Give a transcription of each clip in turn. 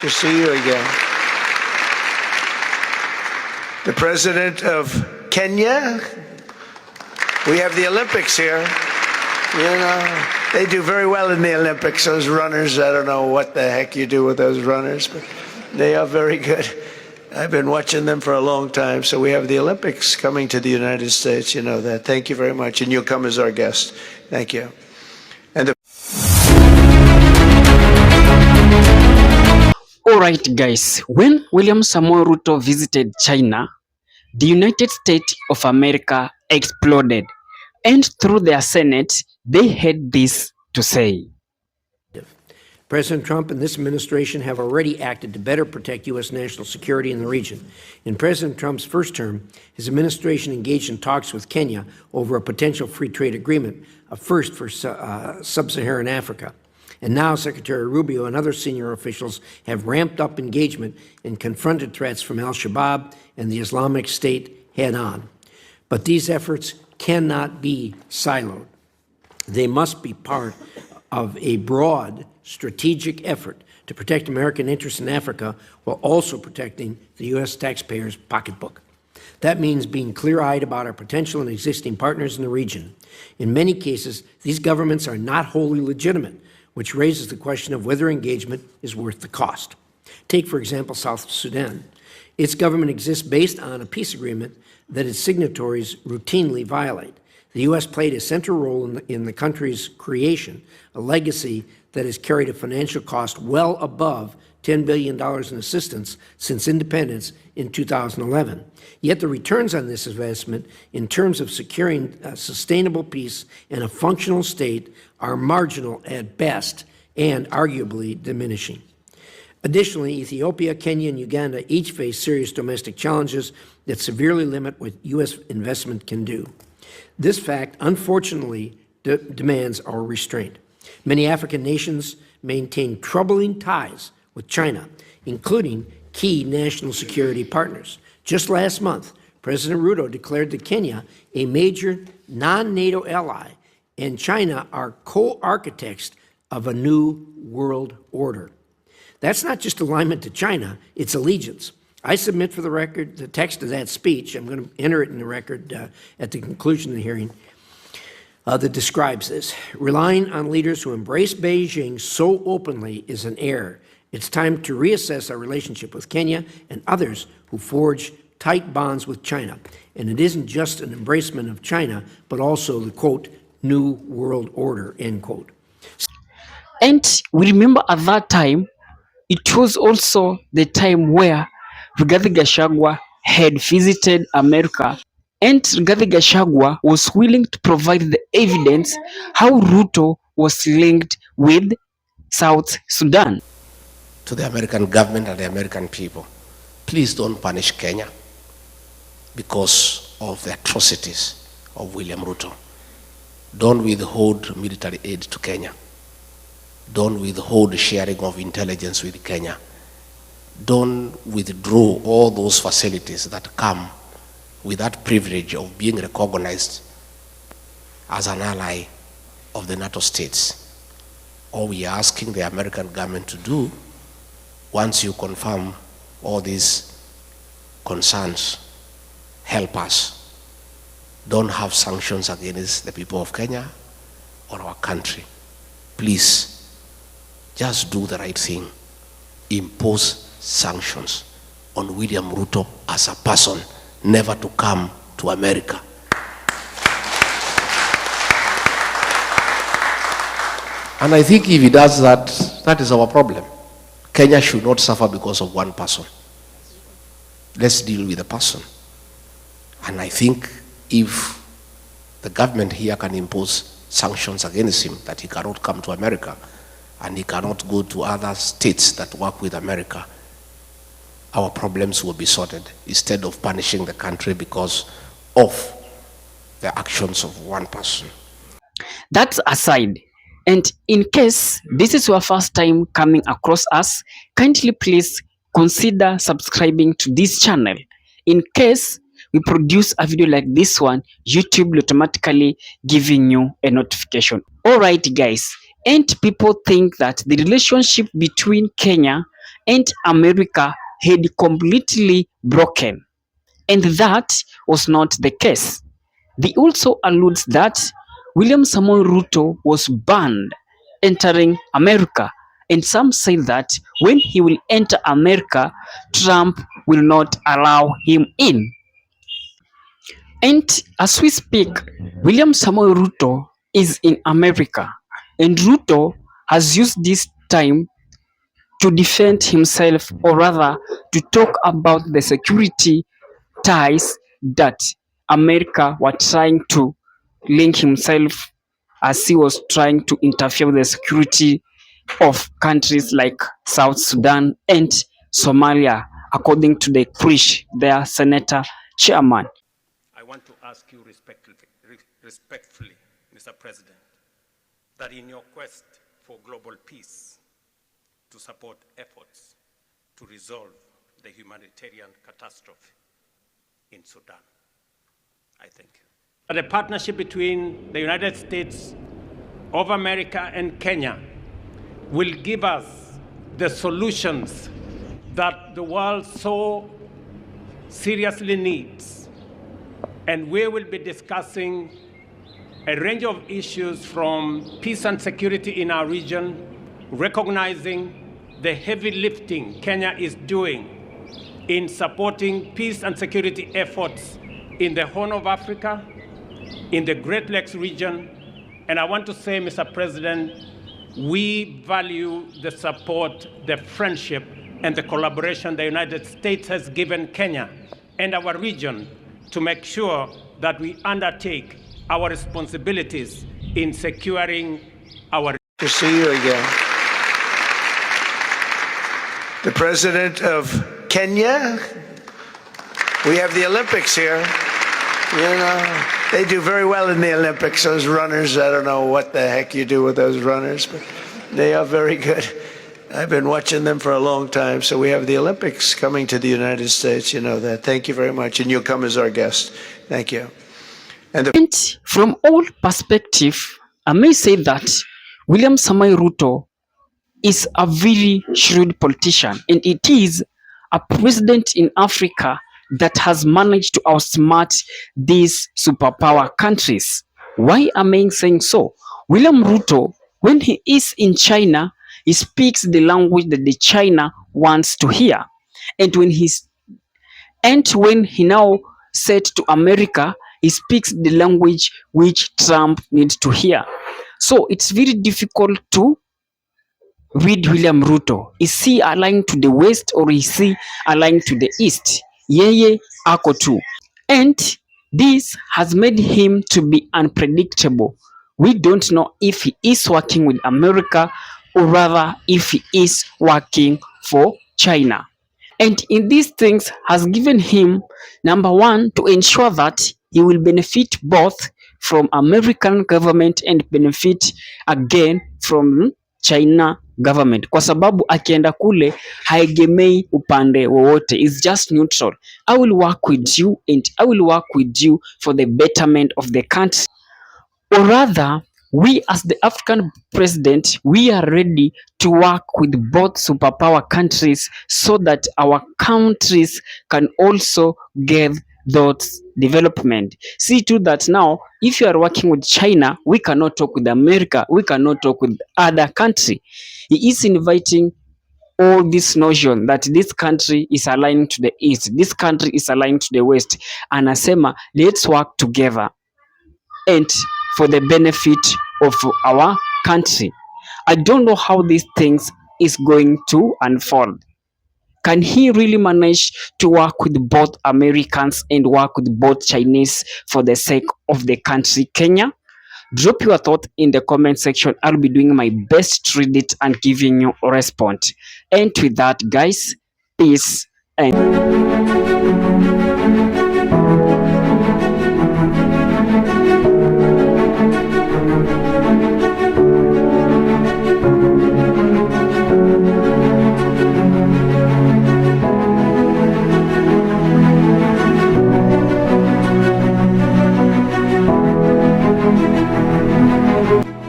To see you again. The President of Kenya. We have the Olympics here. You know, they do very well in the Olympics, those runners. I don't know what the heck you do with those runners, but they are very good. I've been watching them for a long time. So we have the Olympics coming to the United States. You know that. Thank you very much. And you'll come as our guest. Thank you. And Alright guys, when William Samoei Ruto visited China, the United States of America exploded, and through their Senate, they had this to say. President Trump and this administration have already acted to better protect U.S. national security in the region. In President Trump's first term, his administration engaged in talks with Kenya over a potential free trade agreement, a first for sub-Saharan Africa. And now Secretary Rubio and other senior officials have ramped up engagement and confronted threats from al-Shabaab and the Islamic State head-on. But these efforts cannot be siloed. They must be part of a broad strategic effort to protect American interests in Africa while also protecting the U.S. taxpayer's pocketbook. That means being clear-eyed about our potential and existing partners in the region. In many cases, these governments are not wholly legitimate, which raises the question of whether engagement is worth the cost. Take, for example, South Sudan. Its government exists based on a peace agreement that its signatories routinely violate. The U.S. played a central role in the country's creation, a legacy that has carried a financial cost well above $10 billion in assistance since independence in 2011. Yet the returns on this investment in terms of securing sustainable peace and a functional state are marginal at best and arguably diminishing. Additionally, Ethiopia, Kenya, and Uganda each face serious domestic challenges that severely limit what U.S. investment can do. This fact, unfortunately, demands our restraint. Many African nations maintain troubling ties with China, including key national security partners. Just last month, President Ruto declared that Kenya, a major non-NATO ally, and China are co-architects of a new world order. That's not just alignment to China, it's allegiance. I submit for the record the text of that speech. I'm going to enter it in the record at the conclusion of the hearing that describes this. Relying on leaders who embrace Beijing so openly is an error. It's time to reassess our relationship with Kenya and others who forge tight bonds with China. And it isn't just an embracement of China, but also the, quote, new world order, end quote. And we remember at that time, it was also the time where Rigathi Gachagua had visited America, and Rigathi Gachagua was willing to provide the evidence how Ruto was linked with South Sudan. To the American government and the American people, please don't punish Kenya because of the atrocities of William Ruto. Don't withhold military aid to Kenya. Don't withhold sharing of intelligence with Kenya. Don't withdraw all those facilities that come with that privilege of being recognized as an ally of the NATO states. All we are asking the American government to do, once you confirm all these concerns, help us. Don't have sanctions against the people of Kenya or our country. Please, just do the right thing. Impose sanctions on William Ruto as a person, never to come to America. And I think if he does that, that is our problem. Kenya should not suffer because of one person. Let's deal with the person. And I think if the government here can impose sanctions against him, that he cannot come to America and he cannot go to other states that work with America, our problems will be sorted instead of punishing the country because of the actions of one person. That's aside. And in case this is your first time coming across us, kindly please consider subscribing to this channel. In case we produce a video like this one, YouTube will automatically giving you a notification. Alright guys, and people think that the relationship between Kenya and America had completely broken. And that was not the case. They also allude that William Samoei Ruto was banned entering America, and some say that when he will enter America, Trump will not allow him in. And as we speak, William Samoei Ruto is in America, and Ruto has used this time to defend himself, or rather to talk about the security ties that America were trying to link himself, as he was trying to interfere with the security of countries like South Sudan and Somalia, according to the Krish, their senator chairman. I want to ask you respectfully, Mr. President, that in your quest for global peace, to support efforts to resolve the humanitarian catastrophe in Sudan, I thank you. The partnership between the United States of America and Kenya will give us the solutions that the world so seriously needs. And we will be discussing a range of issues from peace and security in our region, recognizing the heavy lifting Kenya is doing in supporting peace and security efforts in the Horn of Africa, in the Great Lakes region. And I want to say, Mr. President, we value the support, the friendship, and the collaboration the United States has given Kenya and our region to make sure that we undertake our responsibilities in securing our... To see you again. The President of Kenya. We have the Olympics here. You know, they do very well in the Olympics, those runners. I don't know what the heck you do with those runners, but they are very good. I've been watching them for a long time. So we have the Olympics coming to the United States. You know that. Thank you very much. And you'll come as our guest. Thank you. And from all perspective, I may say that William Samoei Ruto is a very shrewd politician, and it is a president in Africa that has managed to outsmart these superpower countries. Why am I saying so? William Ruto, when he is in China, he speaks the language that the China wants to hear. And when he now said to America, he speaks the language which Trump needs to hear. So it's very difficult to read William Ruto. Is he aligned to the West or is he aligned to the East? Yeye ako tu. And this has made him to be unpredictable. We don't know if he is working with America or rather if he is working for China. And in these things has given him, number one, to ensure that he will benefit both from American government and benefit again from China government, kwa sababu akienda kule haegemei upande wowote, is just neutral. I will work with you and I will work with you for the betterment of the country. Or rather, we as the African president, we are ready to work with both superpower countries so that our countries can also get those development. See too that now, if you are working with China, we cannot talk with America, we cannot talk with other country. He is inviting all this notion that this country is aligned to the East, this country is aligned to the West. Anasema, let's work together and for the benefit of our country. I don't know how these things is going to unfold. Can he really manage to work with both Americans and work with both Chinese for the sake of the country Kenya? Drop your thought in the comment section. I'll be doing my best to read it and giving you a response. And with that, guys, peace and...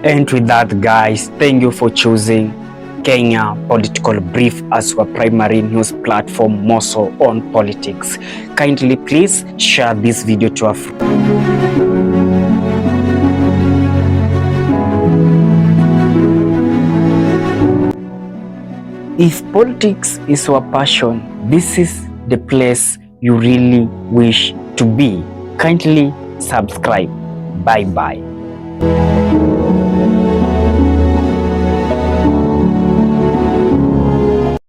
And with that, guys, thank you for choosing Kenya Political Brief as our primary news platform more so on politics. Kindly please share this video to a friend. If politics is your passion, this is the place you really wish to be. Kindly subscribe. Bye bye.